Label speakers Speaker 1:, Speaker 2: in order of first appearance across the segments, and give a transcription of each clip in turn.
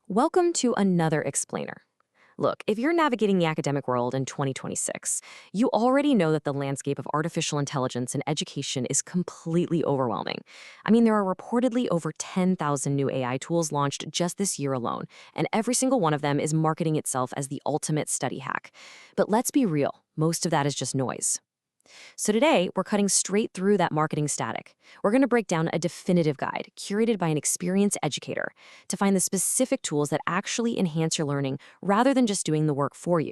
Speaker 1: Welcome to another explainer. Look, if you're navigating the academic world in 2026, you already know that the landscape of artificial intelligence in education is completely overwhelming. I mean, there are reportedly over 10,000 new AI tools launched just this year alone, and every single one of them is marketing itself as the ultimate study hack. But let's be real, most of that is just noise. So today, we're cutting straight through that marketing static. We're going to break down a definitive guide curated by an experienced educator to find the specific tools that actually enhance your learning rather than just doing the work for you.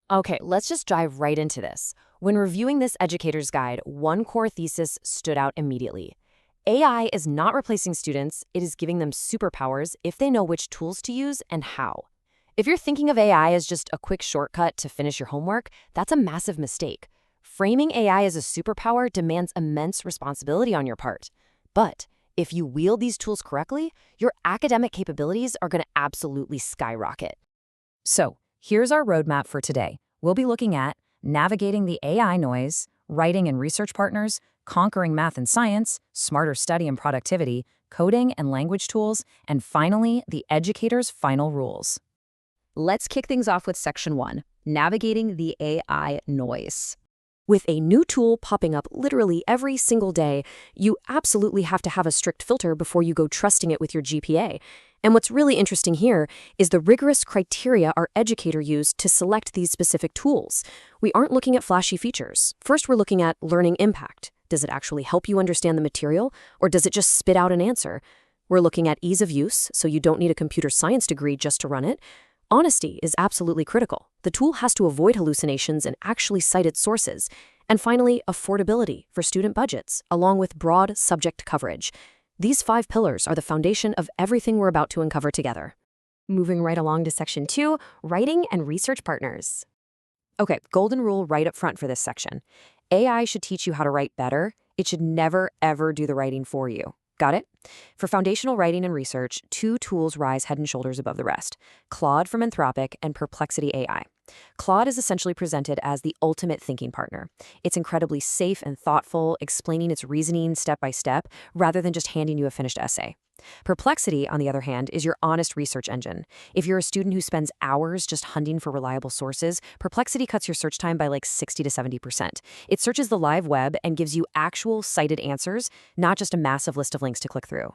Speaker 1: Okay, let's just dive right into this. When reviewing this educator's guide, one core thesis stood out immediately. AI is not replacing students, it is giving them superpowers if they know which tools to use and how. If you're thinking of AI as just a quick shortcut to finish your homework, that's a massive mistake. Framing AI as a superpower demands immense responsibility on your part. But if you wield these tools correctly, your academic capabilities are going to absolutely skyrocket. So, here's our roadmap for today. We'll be looking at navigating the AI noise, writing and research partners, conquering math and science, smarter study and productivity, coding and language tools, and finally, the educator's final rules. Let's kick things off with Section 1, navigating the AI noise. With a new tool popping up literally every single day, you absolutely have to have a strict filter before you go trusting it with your GPA. And what's really interesting here is the rigorous criteria our educator used to select these specific tools. We aren't looking at flashy features. First, we're looking at learning impact. Does it actually help you understand the material, or does it just spit out an answer? We're looking at ease of use, so you don't need a computer science degree just to run it. Honesty is absolutely critical. The tool has to avoid hallucinations and actually cite its sources. And finally, affordability for student budgets, along with broad subject coverage. These 5 pillars are the foundation of everything we're about to uncover together. Moving right along to Section 2, writing and research partners. Okay, golden rule right up front for this section. AI should teach you how to write better. It should never, ever do the writing for you. Got it? For foundational writing and research, 2 tools rise head and shoulders above the rest: Claude from Anthropic and Perplexity AI. Claude is essentially presented as the ultimate thinking partner. It's incredibly safe and thoughtful, explaining its reasoning step by step, rather than just handing you a finished essay. Perplexity, on the other hand, is your honest research engine. If you're a student who spends hours just hunting for reliable sources, Perplexity cuts your search time by like 60 to 70%. It searches the live web and gives you actual cited answers, not just a massive list of links to click through.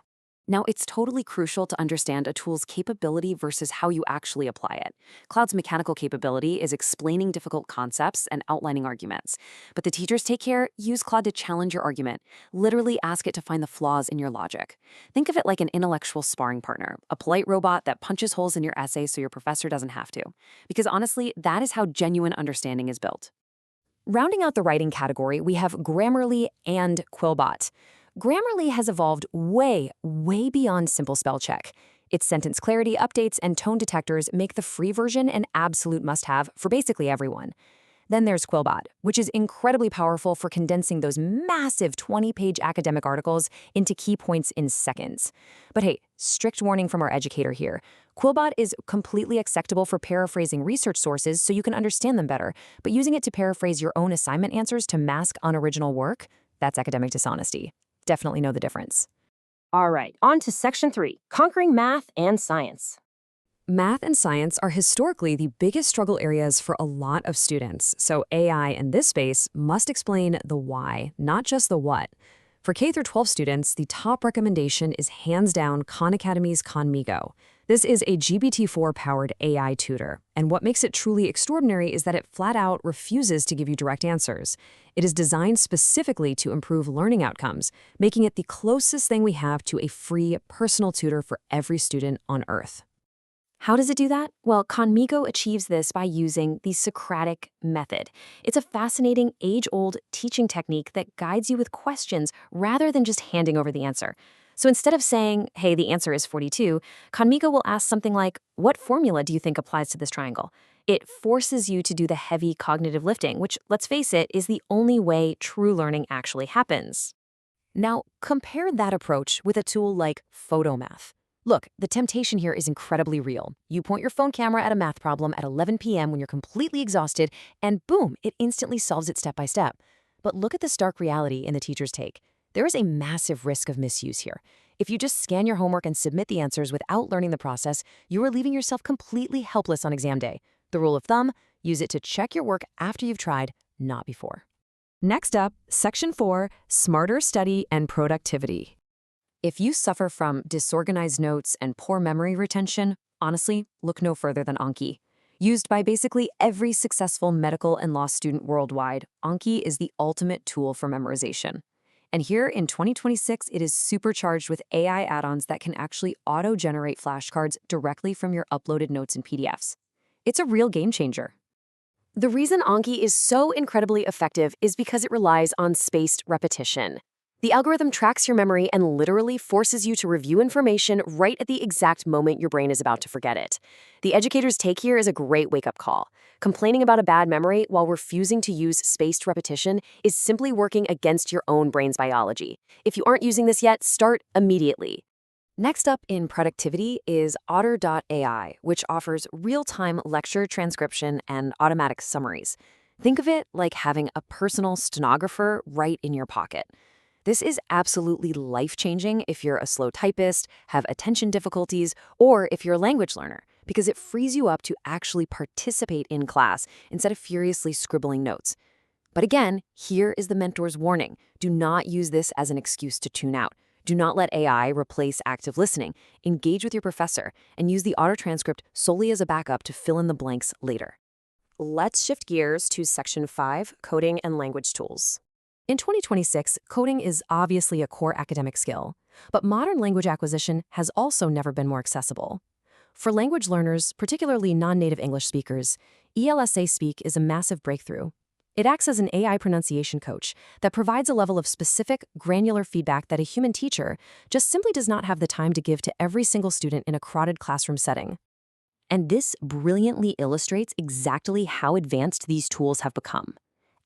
Speaker 1: Now, it's totally crucial to understand a tool's capability versus how you actually apply it. Claude's mechanical capability is explaining difficult concepts and outlining arguments. But the teachers take care, use Claude to challenge your argument. Literally ask it to find the flaws in your logic. Think of it like an intellectual sparring partner, a polite robot that punches holes in your essay so your professor doesn't have to. Because honestly, that is how genuine understanding is built. Rounding out the writing category, we have Grammarly and Quillbot. Grammarly has evolved way beyond simple spell check. Its sentence clarity updates and tone detectors make the free version an absolute must-have for basically everyone. Then there's Quillbot, which is incredibly powerful for condensing those massive 20-page academic articles into key points in seconds. But hey, strict warning from our educator here. Quillbot is completely acceptable for paraphrasing research sources so you can understand them better, but using it to paraphrase your own assignment answers to mask unoriginal work, that's academic dishonesty. Definitely know the difference. All right, on to Section 3, conquering math and science. Math and science are historically the biggest struggle areas for a lot of students, so AI in this space must explain the why, not just the what. For K-12 students, the top recommendation is hands down Khan Academy's Khanmigo. This is a GPT-4-powered AI tutor, and what makes it truly extraordinary is that it flat out refuses to give you direct answers. It is designed specifically to improve learning outcomes, making it the closest thing we have to a free, personal tutor for every student on Earth. How does it do that? Well, Khanmigo achieves this by using the Socratic method. It's a fascinating, age-old teaching technique that guides you with questions rather than just handing over the answer. So instead of saying, hey, the answer is 42, Khanmigo will ask something like, what formula do you think applies to this triangle? It forces you to do the heavy cognitive lifting, which, let's face it, is the only way true learning actually happens. Now, compare that approach with a tool like Photomath. Look, the temptation here is incredibly real. You point your phone camera at a math problem at 11 p.m. when you're completely exhausted, and boom, it instantly solves it step by step. But look at the stark reality in the teacher's take. There is a massive risk of misuse here. If you just scan your homework and submit the answers without learning the process, you are leaving yourself completely helpless on exam day. The rule of thumb, use it to check your work after you've tried, not before. Next up, Section 4, Smarter Study and Productivity. If you suffer from disorganized notes and poor memory retention, honestly, look no further than Anki. Used by basically every successful medical and law student worldwide, Anki is the ultimate tool for memorization. And here in 2026, it is supercharged with AI add-ons that can actually auto-generate flashcards directly from your uploaded notes and PDFs. It's a real game changer. The reason Anki is so incredibly effective is because it relies on spaced repetition. The algorithm tracks your memory and literally forces you to review information right at the exact moment your brain is about to forget it. The educator's take here is a great wake-up call. Complaining about a bad memory while refusing to use spaced repetition is simply working against your own brain's biology. If you aren't using this yet, start immediately. Next up in productivity is Otter.ai, which offers real-time lecture transcription and automatic summaries. Think of it like having a personal stenographer right in your pocket. This is absolutely life-changing if you're a slow typist, have attention difficulties, or if you're a language learner, because it frees you up to actually participate in class instead of furiously scribbling notes. But again, here is the mentor's warning. Do not use this as an excuse to tune out. Do not let AI replace active listening. Engage with your professor and use the auto transcript solely as a backup to fill in the blanks later. Let's shift gears to Section 5, Coding and Language Tools. In 2026, coding is obviously a core academic skill, but modern language acquisition has also never been more accessible. For language learners, particularly non-native English speakers, ELSA Speak is a massive breakthrough. It acts as an AI pronunciation coach that provides a level of specific, granular feedback that a human teacher just simply does not have the time to give to every single student in a crowded classroom setting. And this brilliantly illustrates exactly how advanced these tools have become.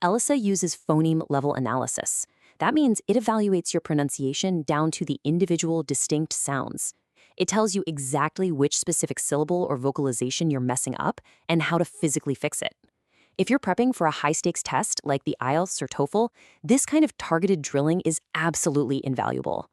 Speaker 1: ELSA uses phoneme-level analysis. That means it evaluates your pronunciation down to the individual distinct sounds. It tells you exactly which specific syllable or vocalization you're messing up and how to physically fix it. If you're prepping for a high-stakes test like the IELTS or TOEFL, this kind of targeted drilling is absolutely invaluable.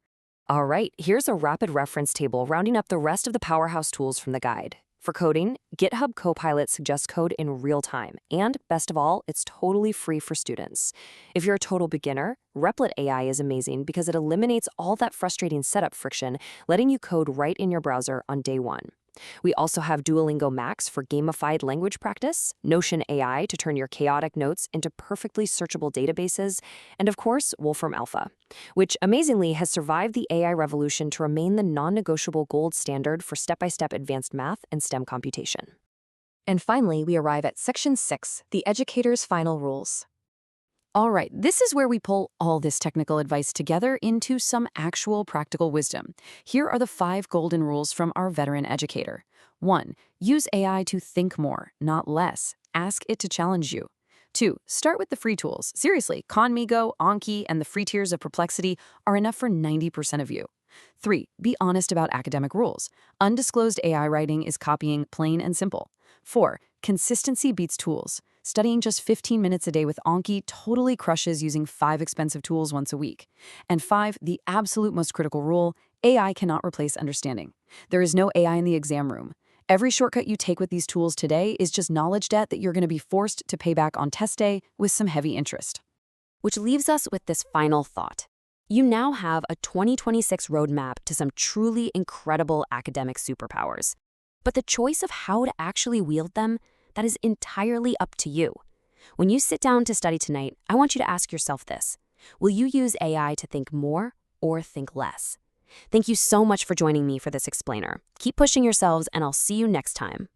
Speaker 1: All right, here's a rapid reference table rounding up the rest of the powerhouse tools from the guide. For coding, GitHub Copilot suggests code in real time, and best of all, it's totally free for students. If you're a total beginner, Replit AI is amazing because it eliminates all that frustrating setup friction, letting you code right in your browser on day one. We also have Duolingo Max for gamified language practice, Notion AI to turn your chaotic notes into perfectly searchable databases, and of course, Wolfram Alpha, which amazingly has survived the AI revolution to remain the non-negotiable gold standard for step-by-step advanced math and STEM computation. And finally, we arrive at Section 6, the educator's final rules. All right, this is where we pull all this technical advice together into some actual practical wisdom. Here are the 5 golden rules from our veteran educator. 1. Use AI to think more, not less. Ask it to challenge you. 2. Start with the free tools. Seriously, Conmigo, Anki, and the free tiers of Perplexity are enough for 90% of you. 3. Be honest about academic rules. Undisclosed AI writing is copying, plain and simple. 4. Consistency beats tools. Studying just 15 minutes a day with Anki totally crushes using 5 expensive tools once a week. And 5, the absolute most critical rule, AI cannot replace understanding. There is no AI in the exam room. Every shortcut you take with these tools today is just knowledge debt that you're going to be forced to pay back on test day with some heavy interest. Which leaves us with this final thought. You now have a 2026 roadmap to some truly incredible academic superpowers. But the choice of how to actually wield them, that is entirely up to you. When you sit down to study tonight, I want you to ask yourself this. Will you use AI to think more or think less? Thank you so much for joining me for this explainer. Keep pushing yourselves, and I'll see you next time.